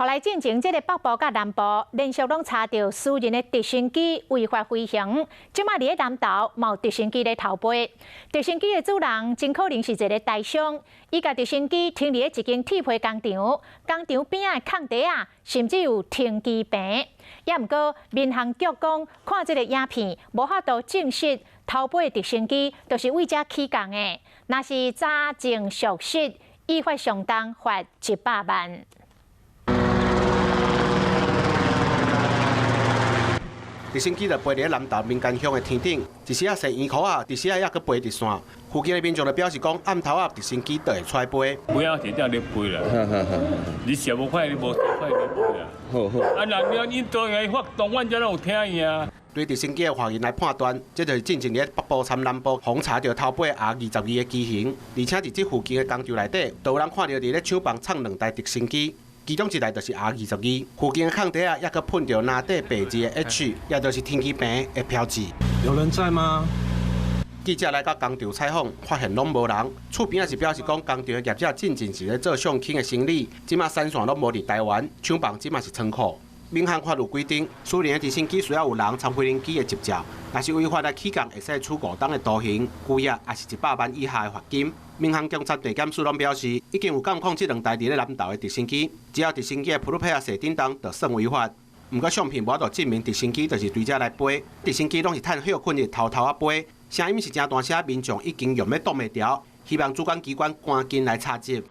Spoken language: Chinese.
后来进前，这个北部甲南部连续拢查到私人的直升机违法飞行，即马伫咧南投冒直升机咧偷飞。直升机的主人真可能是一个台商，伊甲直升机停伫咧一间铁皮工厂，工厂边仔的空地啊，甚至有停机坪。也毋过，民航局讲，看这个影片，无法度证实偷飞的直升机就是为遮起工的。若是查证属实，依法上当罚100万。 直升机就飞伫南投民间乡的天顶，一时啊踅圆箍啊，一时啊还佫飞直线。附近的民众就表示讲，暗头啊直升机就会出来飞。不要直接咧飞啦，你想无快，你无快咧飞啦。好好。啊，人了因做个发动，阮才有听伊啊。对直升机的发言来判断，这就是进前咧北部参南部逢查到偷飞 R22的机型，而且伫这附近的工厂内底，都有人看到伫咧厂房藏2台直升机。 其中一台就是 R22，附近的空地啊，也佮喷到拿底白字的 H， 也就是天气坪的标志。有人在吗？记者来到工厂采访，发现拢无人。厝边也是表示讲，工厂的业者进前是咧做相轻的生意，即马产线拢无伫台湾，厂房即马是仓库。民航法律规定，私人的直升机需要有人参飞行机的执照，若是违法来起工，会使处5档的徒刑，拘役也是100万以下的罚金。 民航警察地检署拢表示，已经有监控这2台伫咧南投的直升机，只要直升机的普鲁佩亚设叮当，就算违法。不过相片无法度证明直升机就是对遮来飞，直升机拢是趁休困日偷偷啊飞，声音是真大声，民众已经用要挡袂牢，希望主管机关赶紧来查缉。